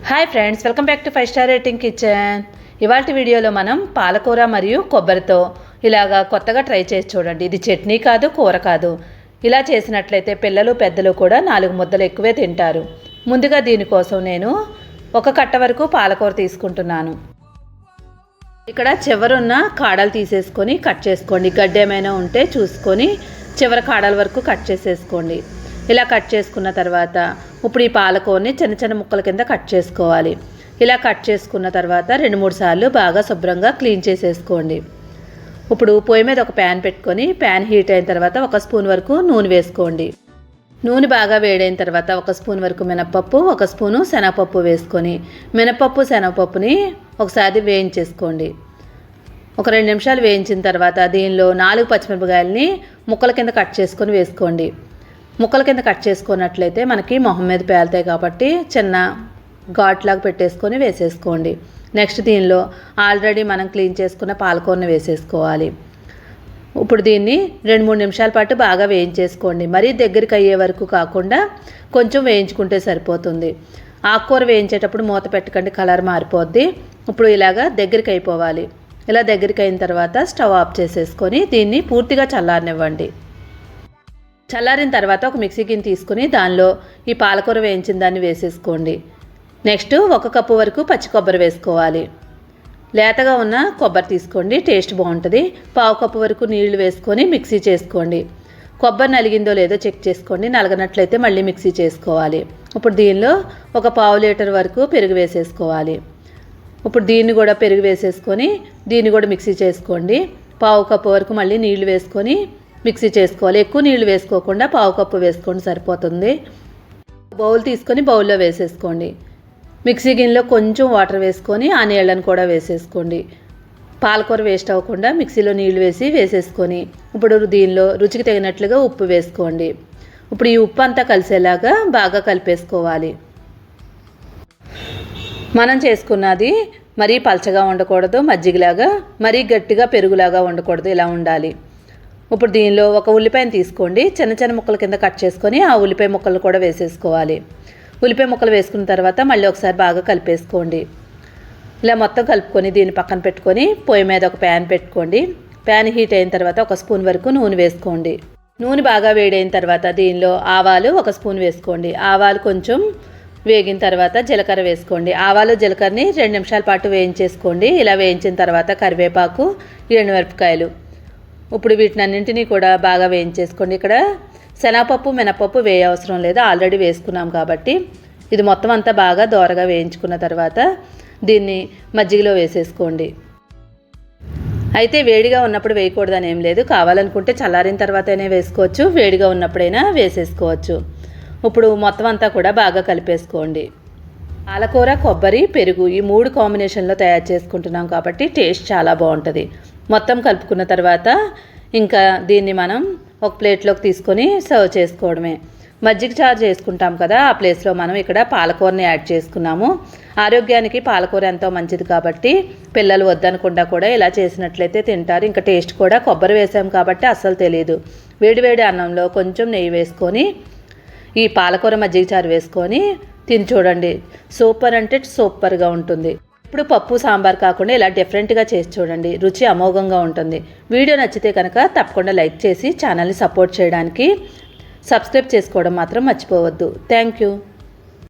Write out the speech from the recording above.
Hi friends, welcome back to 5 star rating kitchen. ఇవాల్టి వీడియోలో మనం పాలకూర మరియు కొబ్బరితో ఇలాగా కొత్తగా ట్రై చేసి చూడండి. ఇది చట్నీ కాదు, కూర కాదు. ఇలా చేసినట్లయితే పిల్లలు పెద్దలు కూడా 4 ముద్దలు ఎక్కువే తింటారు. ముందుగా దీనికోసం నేను 1 కట్ట వరకు పాలకూర తీసుకుంటున్నాను. ఇక్కడ చివరున్న కాడలు తీసేసుకొని కట్ చేసుకోండి. గడ్డ ఏమైనా ఉంటే చూసుకొని చివరి కాడల వరకు కట్ చేసేసుకోండి. ఇలా కట్ చేసుకున్న తర్వాత ఇప్పుడు ఈ పాలకూరని చిన్న చిన్న ముక్కల కింద కట్ చేసుకోవాలి. ఇలా కట్ చేసుకున్న తర్వాత 2-3 సార్లు బాగా శుభ్రంగా క్లీన్ చేసేసుకోండి. ఇప్పుడు పొయ్యి మీద ఒక ప్యాన్ పెట్టుకొని ప్యాన్ హీట్ అయిన తర్వాత 1 స్పూన్ వరకు నూనె వేసుకోండి. నూనె బాగా వేడైన తర్వాత 1 స్పూన్ వరకు మినపప్పు, 1 స్పూను శనగపప్పు వేసుకొని మినపప్పు శనగపప్పుని ఒకసారి వేయించేసుకోండి. ఒక 2 నిమిషాలు వేయించిన తర్వాత దీనిలో 4 పచ్చిమిరపకాయలని ముక్కల కింద కట్ చేసుకొని వేసుకోండి. ముక్కల కింద కట్ చేసుకున్నట్లయితే మనకి మొహం మీద పేలుతాయి కాబట్టి చిన్న ఘాట్లాగా పెట్టేసుకొని వేసేసుకోండి. నెక్స్ట్ దీనిలో ఆల్రెడీ మనం క్లీన్ చేసుకున్న పాలకూరని వేసేసుకోవాలి. ఇప్పుడు దీన్ని 2-3 నిమిషాల పాటు బాగా వేయించేసుకోండి. మరీ దగ్గరికి అయ్యే వరకు కాకుండా కొంచెం వేయించుకుంటే సరిపోతుంది. ఆకుకూర వేయించేటప్పుడు మూత పెట్టకండి, కలర్ మారిపోద్ది. ఇప్పుడు ఇలాగా దగ్గరికి అయిపోవాలి. ఇలా దగ్గరికి అయిన తర్వాత స్టవ్ ఆఫ్ చేసేసుకొని దీన్ని పూర్తిగా చల్లారనివ్వండి. చల్లారిన తర్వాత ఒక మిక్సీ గిన్నె తీసుకుని దానిలో ఈ పాలకూర వేయించిన దాన్ని వేసేసుకోండి. నెక్స్ట్ 1 కప్పు వరకు పచ్చి కొబ్బరి వేసుకోవాలి. లేతగా ఉన్న కొబ్బరి తీసుకోండి, టేస్ట్ బాగుంటుంది. 1/2 కప్పు వరకు నీళ్లు వేసుకొని మిక్సీ చేసుకోండి. కొబ్బరి నలిగిందో లేదో చెక్ చేసుకోండి. నలగనట్లయితే మళ్ళీ మిక్సీ చేసుకోవాలి. ఇప్పుడు దీనిలో 1/4 లీటర్ వరకు పెరుగు వేసేసుకోవాలి. ఇప్పుడు దీన్ని కూడా పెరుగు వేసేసుకొని దీన్ని కూడా మిక్సీ చేసుకోండి. 1/2 కప్పు వరకు మళ్ళీ నీళ్లు వేసుకొని మిక్సీ చేసుకోవాలి. ఎక్కువ నీళ్లు వేసుకోకుండా 1/2 కప్పు వేసుకోండి, సరిపోతుంది. బౌల్ తీసుకొని బౌల్లో వేసేసుకోండి. మిక్సీ గిన్నెలో కొంచెం వాటర్ వేసుకొని ఆ నీళ్ళని కూడా వేసేసుకోండి. పాలకూర వేస్ట్ అవ్వకుండా మిక్సీలో నీళ్లు వేసేసుకొని ఇప్పుడు దీనిలో రుచికి తగినట్లుగా ఉప్పు వేసుకోండి. ఇప్పుడు ఈ ఉప్పు అంతా కలిసేలాగా బాగా కలిపేసుకోవాలి. మనం చేసుకున్నది మరీ పలచగా ఉండకూడదు, మజ్జిగలాగా మరీ గట్టిగా పెరుగులాగా ఉండకూడదు, ఇలా ఉండాలి. ఇప్పుడు దీనిలో 1 ఉల్లిపాయను తీసుకోండి. చిన్న చిన్న ముక్కల కింద కట్ చేసుకొని ఆ ఉల్లిపాయ ముక్కలు కూడా వేసేసుకోవాలి. ఉల్లిపాయ ముక్కలు వేసుకున్న తర్వాత మళ్ళీ ఒకసారి బాగా కలిపేసుకోండి. ఇలా మొత్తం కలుపుకొని దీన్ని పక్కన పెట్టుకొని పొయ్యి మీద ఒక ప్యాన్ పెట్టుకోండి. ప్యాన్ హీట్ అయిన తర్వాత 1 స్పూన్ వరకు నూనె వేసుకోండి. నూనె బాగా వేడైన తర్వాత దీనిలో ఆవాలు 1 స్పూన్ వేసుకోండి. ఆవాలు కొంచెం వేగిన తర్వాత జీలకర్ర వేసుకోండి. ఆవాలు జీలకర్రని 2 నిమిషాల పాటు వేయించేసుకోండి. ఇలా వేయించిన తర్వాత కరివేపాకు, ఎండుమిరపకాయలు, ఇప్పుడు వీటినన్నింటినీ కూడా బాగా వేయించేసుకోండి. ఇక్కడ శనగపప్పు మినపప్పు అవసరం లేదు, ఆల్రెడీ వేసుకున్నాం కాబట్టి. ఇది మొత్తం అంతా బాగా దోరగా వేయించుకున్న తర్వాత దీన్ని మజ్జిగలో వేసేసుకోండి. అయితే వేడిగా ఉన్నప్పుడు వేయకూడదని ఏం లేదు, కావాలనుకుంటే చల్లారిన తర్వాత అయినా వేసుకోవచ్చు, వేడిగా ఉన్నప్పుడైనా వేసేసుకోవచ్చు. ఇప్పుడు మొత్తం అంతా కూడా బాగా కలిపేసుకోండి. పాలకూర, కొబ్బరి, పెరుగు ఈ 3 కాంబినేషన్లో తయారు చేసుకుంటున్నాం కాబట్టి టేస్ట్ చాలా బాగుంటుంది. మొత్తం కలుపుకున్న తర్వాత ఇంకా దీన్ని మనం ఒక ప్లేట్లోకి తీసుకొని సర్వ్ చేసుకోవడమే. మజ్జిగ చారు చేసుకుంటాం కదా, ఆ ప్లేస్లో మనం ఇక్కడ పాలకూరని యాడ్ చేసుకున్నాము. ఆరోగ్యానికి పాలకూర ఎంతో మంచిది కాబట్టి పిల్లలు వద్దనకుండా కూడా ఇలా చేసినట్లయితే తింటారు. ఇంకా టేస్ట్ కూడా కొబ్బరి వేసాం కాబట్టి అస్సలు తెలియదు. వేడివేడి అన్నంలో కొంచెం నెయ్యి వేసుకొని ఈ పాలకూర మజ్జిగ చారు వేసుకొని తిని చూడండి. సూపర్ అంటే సూపర్గా ఉంటుంది. ఇప్పుడు పప్పు సాంబార్ కాకుండా ఇలా డిఫరెంట్గా చేసి చూడండి, రుచి అమోఘంగా ఉంటుంది. వీడియో నచ్చితే కనుక తప్పకుండా లైక్ చేసి ఛానల్ని సపోర్ట్ చేయడానికి సబ్స్క్రైబ్ చేసుకోవడం మాత్రం మర్చిపోవద్దు. Thank you.